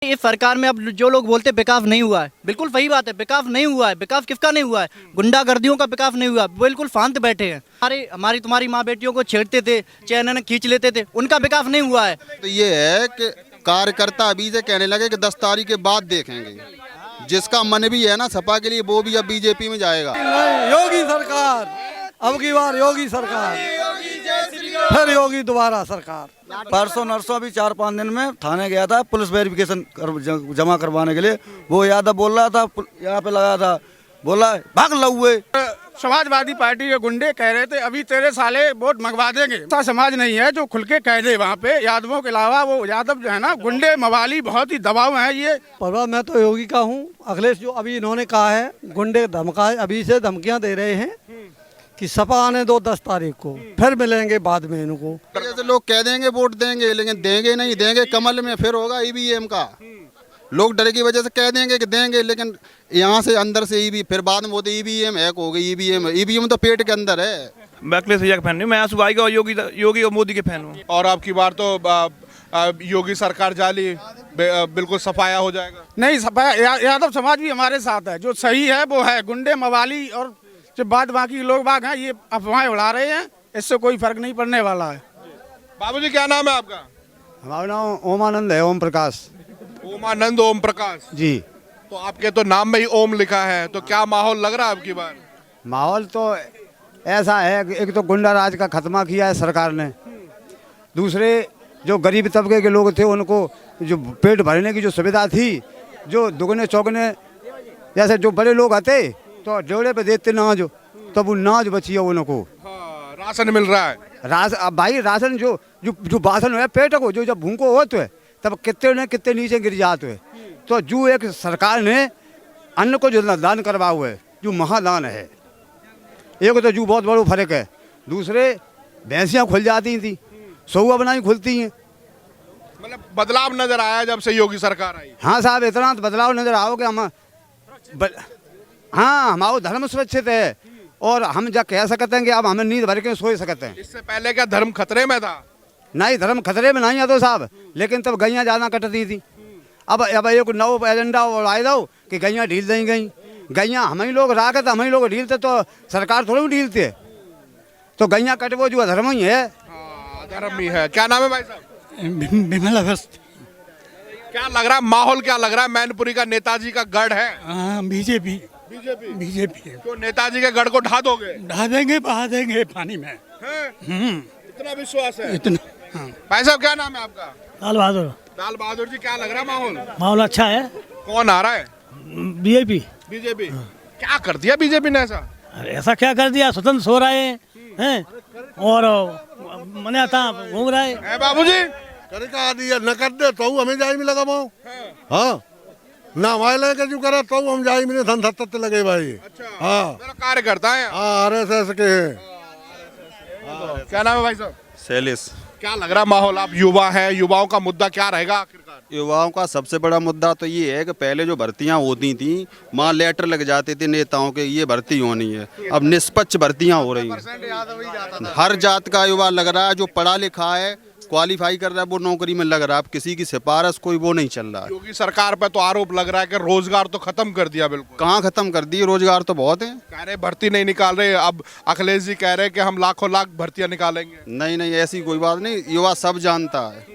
इस सरकार में अब जो लोग बोलते विकास नहीं हुआ है, बिल्कुल सही बात है, विकास नहीं हुआ है। विकास किसका नहीं हुआ है? गुंडागर्दियों का विकास नहीं हुआ, बिल्कुल शांत बैठे हैं। हमारी तुम्हारी माँ बेटियों को छेड़ते थे, चैन खींच लेते थे, उनका विकास नहीं हुआ है। तो ये है कि कार्यकर्ता अभी से कहने लगे कि 10 तारीख के बाद देखेंगे। जिसका मन भी है ना सपा के लिए, वो भी अब बीजेपी में जाएगा। योगी सरकार, अब की बार योगी सरकार, फिर योगी दोबारा सरकार। परसों नरसों अभी 4-5 दिन में थाने गया था पुलिस वेरिफिकेशन जमा करवाने के लिए। वो यादव बोल रहा था, यहाँ पे लगा था, बोला भाग लौए। समाजवादी पार्टी के गुंडे कह रहे थे अभी तेरे साले वोट मंगवा देंगे। ऐसा समाज नहीं है जो खुल के कह दे वहाँ पे। यादवों के अलावा वो यादव जो है ना, गुंडे मवाली बहुत ही दबाव है ये। पर मैं तो योगी का हूँ। अखिलेश जो अभी इन्होंने कहा है, गुंडे धमका अभी से धमकियाँ दे रहे हैं कि सपा आने दो 10 तारीख को, फिर मिलेंगे बाद में इनको। जैसे लोग कह देंगे वोट देंगे, लेकिन देंगे नहीं, देंगे कमल में, फिर होगा ईवीएम का। लोग डर की वजह से कह देंगे कि देंगे, लेकिन यहाँ से अंदर से ईवी, फिर बाद में होते ईवीएम हैक हो गई। ईवीएम तो पेट के अंदर है। मैं अखिलेश भैया का फैन नहीं, मैं आंसू भाई का और योगी और मोदी के फैन हूँ। और आपकी बार तो योगी सरकार जाली, बिल्कुल सफाया हो जाएगा। नहीं, सफाया यादव समाज भी हमारे साथ है। जो सही है वो है, गुंडे मवाली और जो बाद बाकी लोग बाग हैं ये अफवाहें उड़ा रहे हैं, इससे कोई फर्क नहीं पड़ने वाला है। बाबूजी क्या नाम है आपका? हमारा नाम ओमानंद है, ओम प्रकाश। ओमानंद ओम प्रकाश जी। तो आपके तो नाम में ही ओम लिखा है, तो क्या माहौल लग रहा है आपकी बार? माहौल तो ऐसा है कि एक तो गुंडा राज का खत्मा किया है सरकार ने। दूसरे जो गरीब तबके के लोग थे उनको जो पेट भरने की जो सुविधा थी, जो दुगने चौगने जैसे जो बड़े लोग आते तो जोड़े पे देते नाज, तब वो नाज बची है उनको। हाँ, राशन मिल रहा है। अब भाई राशन जो बासन है पेट को, जो जब भूखो होते है तब कितने नीचे गिर जाते हैं। तो जो एक सरकार ने अन्न को जो दान करवा हुआ है, जो महादान है, एक तो जो बहुत बड़ा फर्क है। दूसरे भैंसियाँ खुल जाती थी, सौआ बनाई खुलती हैं। मतलब बदलाव नजर आया जब से योगी सरकार आई। हाँ साहब, इतना तो बदलाव नजर आओ कि हाँ हमारा धर्म सुरक्षित है और हम जब कह सकते हैं कि अब हमें नींद भर के सो सकते हैं। इससे पहले क्या धर्म खतरे में था? नहीं, धर्म खतरे में नहीं है तो साहब, लेकिन तब गैयाँ ज़्यादा कटती थी। अब एक नव एजेंडा उड़ाए दो कि गैयाँ ढील दें गई। गैयाँ हम ही लोग राखते, हम ही लोग ढीलते, तो सरकार थोड़ी ढीलते। तो गैयाँ कटवो जो धर्म ही है। धर्म ही है। क्या नाम है भाई साहब? बिमल अवस्थी। क्या लग रहा है, माहौल क्या लग रहा है? मैनपुरी का नेताजी का गढ़ है। हाँ, बीजेपी है। तो नेताजी के गढ़ को ढा दोगे? ढा देंगे, बहा देंगे पानी में। इतना विश्वास है? इतना। हाँ। भाई साहब क्या नाम है आपका? लाल बहादुर। लाल बहादुर जी, क्या लग रहा है माहौल? माहौल अच्छा है। कौन आ रहा है? बीजेपी। क्या कर दिया बीजेपी ने ऐसा? अरे ऐसा क्या कर दिया? स्वतंत्र सो रहे हैं और मने आता घूम रहा है। बाबूजी करे का दिया न कर दे तो हमें जाई में लगा पाऊं। हाँ ना वाले के जो करा तो हम जाई में धन धत्ते लगे भाई। अच्छा। हाँ, मेरा कार्यकर्ता है। हाँ, RSS के हैं। क्या नाम है भाई साहब? सैलिस। क्या लग रहा है माहौल? आप युवा है, युवाओं का मुद्दा क्या रहेगा आखिरकार? युवाओं का सबसे बड़ा मुद्दा तो ये है कि पहले जो भर्तियां होती थी, वहाँ लेटर लग जाते थे नेताओं के, ये भर्ती होनी है। अब निष्पक्ष भर्तियां हो रही हैं। हर जात का युवा लग रहा है, जो पढ़ा लिखा है, क्वालिफाई कर रहा है, वो नौकरी में लग रहा है। अब किसी की सिफारिश कोई वो नहीं चल रहा है। योगी सरकार पे तो आरोप लग रहा है कि रोजगार तो खत्म कर दिया। बिल्कुल कहाँ खत्म कर दिए? रोजगार तो बहुत है। कह रहे भर्ती नहीं निकाल रहे। अब अखिलेश जी कह रहे हैं कि हम लाखों लाख भर्तियां निकालेंगे। नहीं, ऐसी कोई बात नहीं। युवा सब जानता है।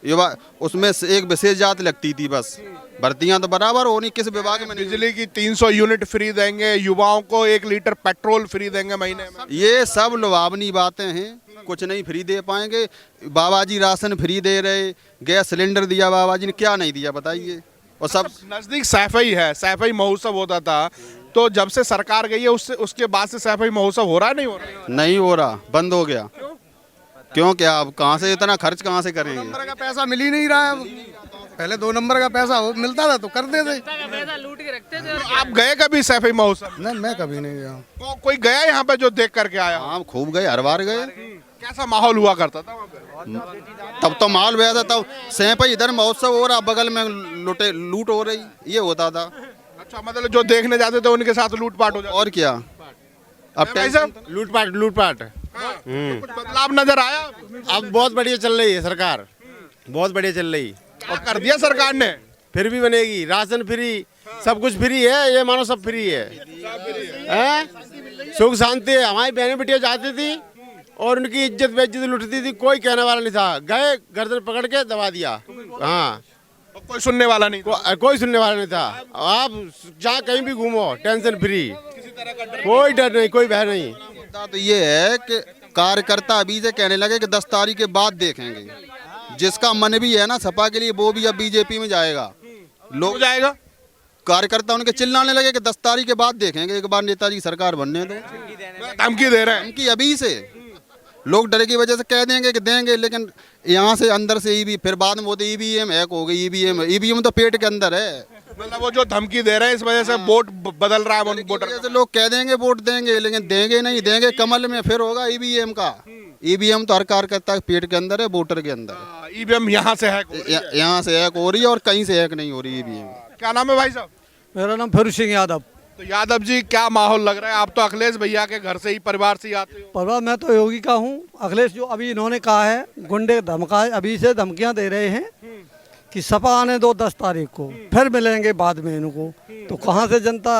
युवा उसमें से एक विशेष जात लगती थी बस। भर्तियां तो बराबर होनी, किस विभाग में? बिजली की 300 यूनिट फ्री देंगे, युवाओं को 1 लीटर पेट्रोल फ्री देंगे महीने में। ये सब लुभावनी बातें हैं, कुछ नहीं फ्री दे पाएंगे। बाबा जी राशन फ्री दे रहे, गैस सिलेंडर दिया बाबा जी ने, क्या नहीं दिया बताइए? और सब नजदीक सैफई है, सैफई महोत्सव होता था, तो जब से सरकार गई है उसके बाद से सैफई महोत्सव हो रहा है? नहीं हो रहा? नहीं हो रहा, बंद हो गया। क्यों? क्या अब कहाँ से इतना खर्च कहाँ से करेंगे? 2 नंबर का पैसा मिल ही नहीं रहा है। पहले 2 नंबर का पैसा मिलता था तो कर देते। लूट के रखते थे। आप गए कभी सैफई महोत्सव? नहीं, मैं कभी नहीं गया। कोई गया यहाँ पे जो देख करके आया? हाँ, खूब गए, हर बार गए। कैसा माहौल हुआ करता था वहाँ पे? तब तो माल बया था, तब सैंपई इधर महोत्सव हो रहा, बगल में लूट हो रही, ये होता था। अच्छा, मतलब जो देखने जाते थे उनके साथ लूटपाट हो जाती? और क्या? अब भाई साहब लूटपाट कुछ बदलाव नजर आया? अब बहुत बढ़िया चल रही है सरकार, बहुत बढ़िया चल रही। क्या कर दिया सरकार ने? फिर भी बनेगी। राशन फ्री, सब कुछ फ्री है, ये मानो सब फ्री है। सुख शांति है। हमारी बहनें बेटियां जाती थी और उनकी इज्जत बेइज्जत लुटती थी, कोई कहने वाला नहीं था। गए गर्दन पकड़ के दबा दिया। हाँ, कोई सुनने वाला नहीं था। कोई सुनने वाला नहीं था। आप जहाँ कहीं भी घूमो टेंशन फ्री, कोई डर नहीं, कोई भय नहीं। मुद्दा तो ये है कि कार्यकर्ता अभी से कहने लगे कि 10 तारीख के बाद देखेंगे। जिसका मन भी है ना सपा के लिए, वो भी अब बीजेपी में जाएगा। लोग जाएगा, कार्यकर्ता उनके चिल्लाने लगे कि 10 तारीख के बाद देखेंगे, एक बार नेताजी की सरकार बनने दो। धमकी दे रहे हैं। उनकी अभी से लोग डर की वजह से कह देंगे कि देंगे, लेकिन यहाँ से अंदर से ईवी, फिर बाद में बोलते ईवीएम हैक हो गई। ईवीएम तो पेट के अंदर है। मतलब वो जो धमकी दे रहे हैं इस वजह से वोट बदल रहा है। वोटर जैसे लोग कह देंगे वोट देंगे, लेकिन देंगे नहीं। देंगे कमल में, फिर होगा ईवीएम का। ईवीएम तो हर कार्यकर्ता के पेट के अंदर है, वोटर के अंदर। ईवीएम यहाँ से हैक यहाँ से हैक हो रही है और कहीं से हैक नहीं हो रही ईवीएम। क्या नाम है भाई साहब? मेरा नाम फिरोज सिंह यादव। तो यादव जी, क्या माहौल लग रहा है? आप तो अखिलेश भैया के घर से ही, परिवार से ही आते हो। परवा मैं तो योगी का हूँ। अखिलेश जो अभी इन्होंने कहा है, गुंडे धमका, अभी से धमकियां दे रहे हैं कि सपा आने दो 10 तारीख को, फिर मिलेंगे बाद में इनको। तो कहाँ से जनता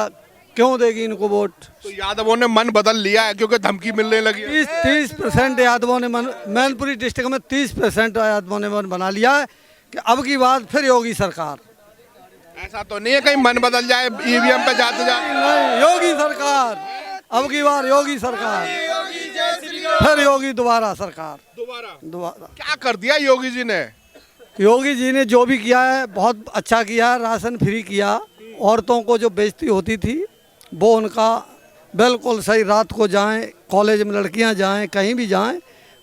क्यों देगी इनको वोट? तो यादवों ने मन बदल लिया है क्योंकि धमकी मिलने लगी है। 30% यादवों ने मन, मैनपुरी डिस्ट्रिक्ट में 30% यादवों ने मन बना लिया है कि अब की बात फिर योगी सरकार। ऐसा तो नहीं है कहीं मन बदल जाए ईवीएम पे जाते जाते? नहीं, योगी सरकार, अब की बार योगी सरकार, फिर योगी दोबारा सरकार। दोबारा क्या कर दिया योगी जी ने? योगी जी ने जो भी किया है बहुत अच्छा किया है। राशन फ्री किया, औरतों को जो बेइज्जती होती थी वो उनका बिल्कुल सही। रात को जाएं, कॉलेज में लड़कियां जाएं, कहीं भी जाएं,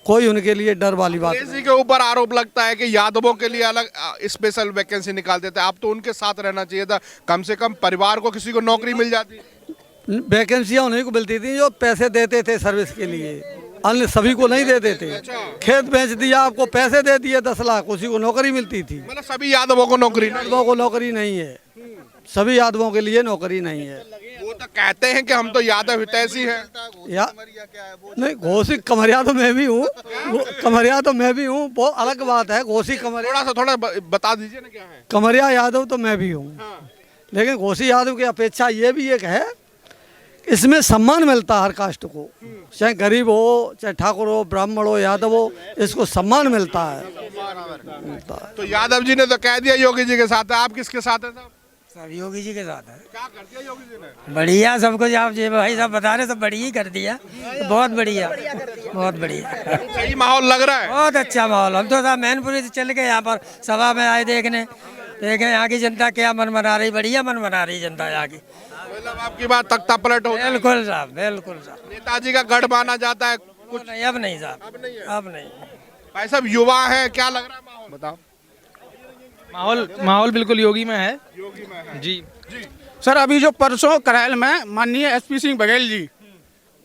कोई उनके लिए डर वाली बात नहीं। इसी के ऊपर आरोप लगता है कि यादवों के लिए अलग स्पेशल वैकेंसी निकाल देते हैं। आप तो उनके साथ रहना चाहिए था, कम से कम परिवार को किसी को नौकरी मिल जाती। वैकेंसियाँ उन्हीं को मिलती थी जो पैसे देते थे सर्विस के लिए, अन्य सभी को नहीं देते थे। खेत बेच दिया, आपको पैसे दे दिए 10 लाख, उसी को नौकरी मिलती थी। मतलब सभी यादवों को नौकरी यादवों को नौकरी नहीं है, सभी यादवों के लिए नौकरी नहीं है। वो तो कहते हैं कि हम तो यादव हितैषी हैं। नहीं, घोषित कमरिया तो मैं भी हूँ, कमरिया तो मैं भी हूँ, बहुत अलग बात है। घोषित कमरिया, थोड़ा बता दीजिए ना क्या है। कमरिया यादव तो मैं भी हूँ, लेकिन घोषित यादव की अपेक्षा ये भी एक है, इसमें सम्मान मिलता है हर कास्ट को, चाहे गरीब हो, चाहे ठाकुर हो, ब्राह्मण हो, यादव हो, इसको सम्मान मिलता है। तो यादव जी ने तो कह दिया योगी जी के साथ है, आप किसके साथ हैं साहब? सब योगी जी के साथ है। क्या कर दिया योगी जी ने? बढ़िया सब कुछ, आप जी भाई साहब बता रहे सब बढ़िया ही कर दिया, बहुत बढ़िया, बहुत बढ़िया। सही माहौल लग रहा है? बहुत अच्छा माहौल। हम तो साहब मैनपुरी से चल के यहाँ पर सभा में आए देखने, देखें यहाँ की जनता क्या मन बना रही, बढ़िया मन बना रही जनता यहाँ की। मतलब आपकी बात तख्ता पलट हो? बिल्कुल साहब, बिल्कुल साहब। नेताजी का गढ़ माना जाता है कुछ नहीं, अब नहीं साहब, अब नहीं। भाई साहब युवा है, क्या लग रहा है माहौल? बताओ। माहौल बिल्कुल योगी में है। योगी में है जी। सर अभी जो परसों करैल में माननीय एसपी सिंह बघेल जी,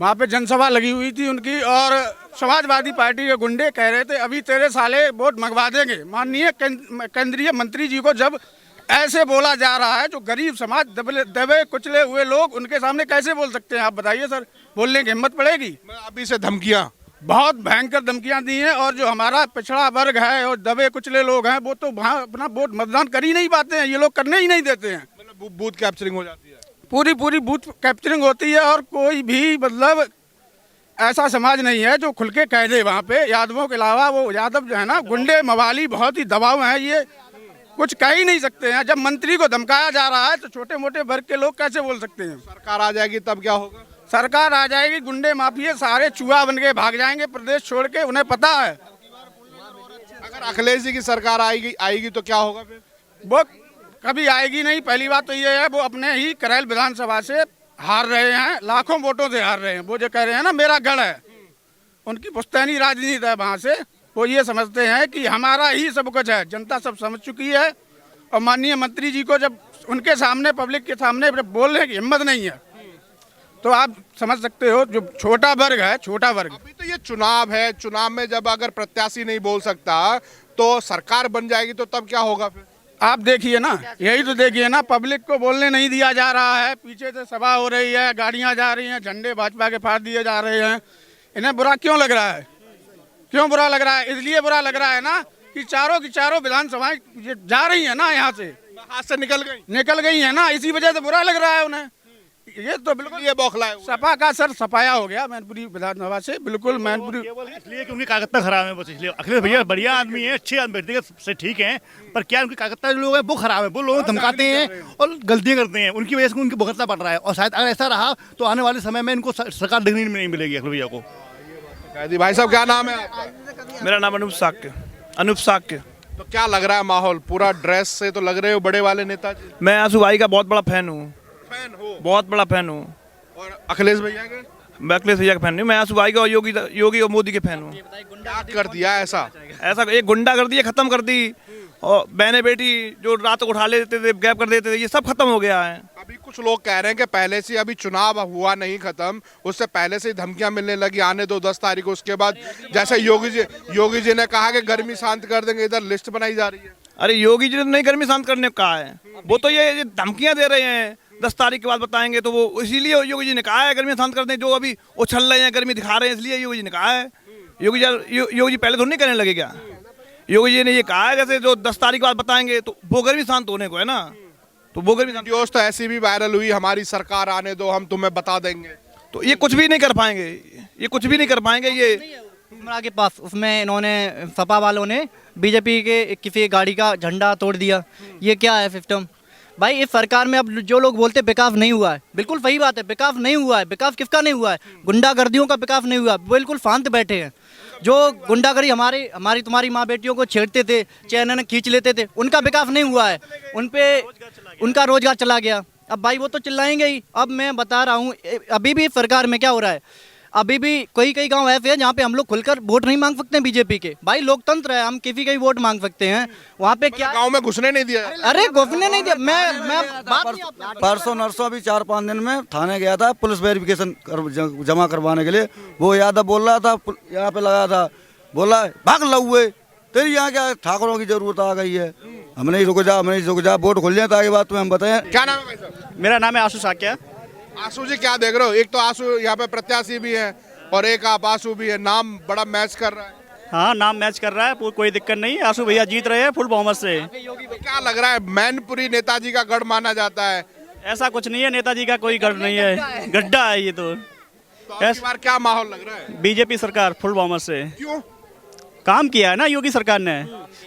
वहाँ पे जनसभा लगी हुई थी उनकी, और समाजवादी पार्टी के गुंडे कह रहे थे अभी तेरे साले वोट मंगवा देंगे। माननीय केंद्रीय मंत्री जी को जब ऐसे बोला जा रहा है, जो गरीब समाज दबे कुचले हुए लोग, उनके सामने कैसे बोल सकते हैं आप बताइए सर? बोलने की हिम्मत पड़ेगी? अभी से धमकियाँ, बहुत भयंकर धमकियां दी हैं। और जो हमारा पिछड़ा वर्ग है और दबे कुचले लोग हैं, वो तो वहाँ अपना वोट मतदान कर ही नहीं पाते हैं, ये लोग करने ही नहीं देते हैं। मतलब बूथ कैप्चरिंग हो जाती है, पूरी बूथ कैप्चरिंग होती है। और कोई भी मतलब ऐसा समाज नहीं है जो खुल के कह दे वहाँ पे। यादवों के अलावा वो यादव जो है ना, गुंडे मवाली बहुत ही दबाव हैं, ये कुछ कह ही नहीं सकते हैं। जब मंत्री को धमकाया जा रहा है तो छोटे मोटे वर्ग के लोग कैसे बोल सकते हैं? सरकार आ जाएगी तब क्या होगा? सरकार आ जाएगी, गुंडे माफिया सारे चूहा बन के भाग जाएंगे प्रदेश छोड़ के, उन्हें पता है। अगर अखिलेश जी की सरकार आएगी तो क्या होगा फिर? वो कभी आएगी नहीं। पहली बात तो ये है, वो अपने ही करैल विधानसभा से हार रहे हैं, लाखों वोटों से हार रहे हैं। वो जो कह रहे हैं ना मेरा गढ़ है, उनकी पुश्तैनी राजनीति है। वहाँ से वो ये समझते हैं कि हमारा ही सब कुछ है। जनता सब समझ चुकी है। और माननीय मंत्री जी को जब उनके सामने, पब्लिक के सामने जब बोलने की हिम्मत नहीं है, तो आप समझ सकते हो जो छोटा वर्ग है, छोटा वर्ग। अभी तो ये चुनाव है, चुनाव में जब अगर प्रत्याशी नहीं बोल सकता तो सरकार बन जाएगी तो तब क्या होगा फिर? आप देखिए ना, यही तो देखिए ना, पब्लिक को बोलने नहीं दिया जा रहा है। पीछे से सभा हो रही है, गाड़ियां जा रही हैं, झंडे भाजपा के फाड़ दिए जा रहे हैं। इन्हें बुरा क्यों लग रहा है? क्यों बुरा लग रहा है? इसलिए बुरा लग रहा है ना कि चारों की चारों विधानसभाएं जा रही है ना यहाँ से, हाथ से निकल गई है ना, इसी वजह से बुरा लग रहा है उन्हें। ये तो बिल्कुल ये बौखलाए हुए। सपा का सर सफाया हो गया मैनपुरी विधानसभा से, बिल्कुल मैनपुरी। इसलिए कि उनकी कागजता खराब है, बस इसलिए। अखिलेश भैया बढ़िया आदमी है, अच्छे आदमी, व्यक्तिगत से ठीक हैं, पर क्या उनकी कागजता जो लोग हैं वो खराब है, वो लोगों को धमकाते हैं और गलतियां करते हैं, उनकी वजह से उनकी भुगतना पड़ रहा है। और शायद अगर ऐसा रहा तो आने वाले समय में इनको सरकार देखने नहीं मिलेगी अखिलेश भैया को। भाई साहब क्या नाम है आपका? मेरा नाम अनूप साक्य। तो क्या लग रहा है माहौल? पूरा ड्रेस से तो लग रहे हो बड़े वाले नेताजी। मैं आंसू भाई का बहुत बड़ा फैन हूँ, बहुत बड़ा फैन हूँ। और अखिलेश भैया के? मैं अखिलेश भैया का फैन नहीं, मैं आंसू भाई का और योगी और मोदी के फैन हूँ। क्या कर दिया ऐसा? एक गुंडा कर दिया, खत्म कर दी। और बहने बेटी जो रात को उठा लेते थे, गैप कर देते थे, ये सब खत्म हो गया है। अभी कुछ लोग कह रहे हैं कि पहले से अभी चुनाव हुआ नहीं खत्म, उससे पहले से ही धमकियां मिलने लगी, आने दो 10 तारीख को। उसके बाद जैसे योगी जी ने कहा कि गर्मी शांत कर देंगे, इधर लिस्ट बनाई जा रही है। अरे योगी जी ने नहीं गर्मी शांत करने को कहा है, वो तो ये धमकियां दे रहे हैं 10 तारीख के बाद बताएंगे, तो वो इसीलिए योगी जी ने कहा है गर्मी शांत कर दें। जो अभी उछल रहे हैं, गर्मी दिखा रहे हैं, इसलिए योगी जी ने कहा है। योगी जी पहले तो नहीं करने लगे क्या? योगी जी ने ये कहा है जैसे जो 10 तारीख के बाद बताएंगे, तो वो गर्मी शांत होने को है ना, तो वो गर्मी शांत। न्यूज़ तो ऐसी भी वायरल हुई, हमारी सरकार आने दो, हम तुम्हें बता देंगे। तो ये कुछ भी नहीं कर पाएंगे, ये कुछ भी नहीं कर पाएंगे। ये उमरा के पास उसमें इन्होंने सपा वालों ने बीजेपी के किसी गाड़ी का झंडा तोड़ दिया। ये क्या है सिस्टम भाई? इस सरकार में अब जो लोग बोलते विकास नहीं हुआ है, बिल्कुल सही बात है, विकास नहीं हुआ है। विकास किसका नहीं हुआ है? गुंडागर्दियों का विकास नहीं हुआ, बिल्कुल शांत बैठे हैं। जो गुंडागर्दी हमारी तुम्हारी माँ बेटियों को छेड़ते थे, चैन खींच लेते थे, उनका विकास नहीं हुआ है। उन पे उनका रोजगार चला गया। अब भाई वो तो चिल्लाएंगे ही। अब मैं बता रहा हूँ, अभी भी सरकार में क्या हो रहा है, अभी भी कई गांव ऐसे हैं जहाँ पे हम लोग खुलकर वोट नहीं मांग सकते हैं बीजेपी के। भाई लोकतंत्र है, हम किसी का ही वोट मांग सकते हैं। वहाँ पे क्या गांव में घुसने नहीं दिया? अरे घुसने नहीं दिया। मैं बात परसों नरसों अभी 4-5 दिन में थाने गया था पुलिस वेरिफिकेशन जमा करवाने के लिए। वो यादव बोल रहा था, यहाँ पे लगा था, बोला भाग लहुए तेरी यहाँ क्या ठाकुरों की जरूरत आ गई है। हमने ही रुक जा, वोट खुल जाए ताकि बात तुम्हें हम बताएं। क्या नाम है भाई साहब? मेरा नाम है आशु साक्य। आंसू जी क्या देख रहे हो? एक तो आंसू यहाँ पे प्रत्याशी भी है और एक आप आंसू भी है, नाम बड़ा मैच कर रहा है। हाँ, नाम मैच कर रहा है, कोई दिक्कत नहीं। आशु भैया जीत रहे हैं फुल बहुमत से। तो क्या लग रहा है? मैनपुरी नेताजी का गढ़ माना जाता है। ऐसा कुछ नहीं है, नेताजी का कोई गढ़ नहीं है, गड्ढा है ये तो। इस बार क्या माहौल लग रहा है? बीजेपी सरकार फुल बहुमत से। क्यों? काम किया है ना योगी सरकार ने,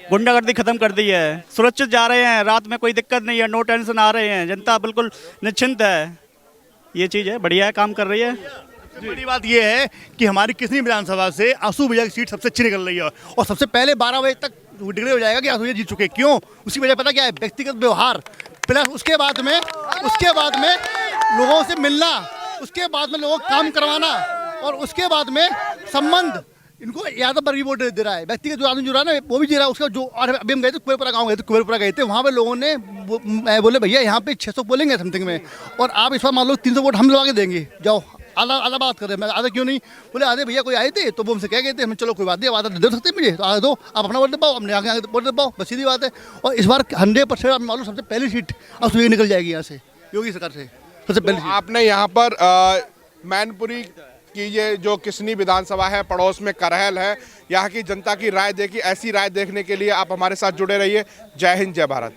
गुंडागर्दी खत्म कर दी है, सुरक्षित जा रहे हैं, रात में कोई दिक्कत नहीं है, नो टेंशन आ रहे हैं, जनता बिल्कुल निश्चिंत है। ये चीज़ है, बढ़िया है, काम कर रही है। बड़ी बात यह है कि हमारी किसी विधानसभा से आंसू भैया की सीट सबसे अच्छी निकल रही है, और सबसे पहले 12 बजे तक डिक्लेयर हो जाएगा कि आंसू भैया जीत चुके। क्यों? उसकी वजह पता क्या है? व्यक्तिगत व्यवहार, प्लस उसके बाद में लोगों से मिलना, उसके बाद में लोगों को काम करवाना, और उसके बाद में संबंध। इनको यादव पर भी वोट दे रहा है, व्यक्तिगत जो आदमी जो रहा है ना वो भी दे रहा है उसका। जो और अभी हम गए थे कुबेरपुरा गाँव गए थे, वहाँ पे लोगों ने बोले भैया यहाँ पे 600 बोलेंगे समथिंग में, और आप इस बार मान लो 300 वोट हम लोग आगे देंगे, जाओ। आधा बात कर रहे हैं। मैं आधा क्यों नहीं बोले? आधे भैया कोई आए थे तो वो हमसे कह गए थे, हमें चलो कोई बात नहीं, आधा दे सकते मुझे, तो आधा दो, आप अपना वोट दे पाओ, अपने आगे वोट दे पाओ, बस सीधी बात है। और इस बार 100% आप मान लो सबसे पहली सीट अब सुबह निकल जाएगी यहाँ से योगी सरकार से, सबसे पहली सीट। आपने यहाँ पर मैनपुरी की ये जो किसनी विधानसभा है, पड़ोस में करहल है, यहाँ की जनता की राय देखी। ऐसी राय देखने के लिए आप हमारे साथ जुड़े रहिए। जय हिंद, जय भारत।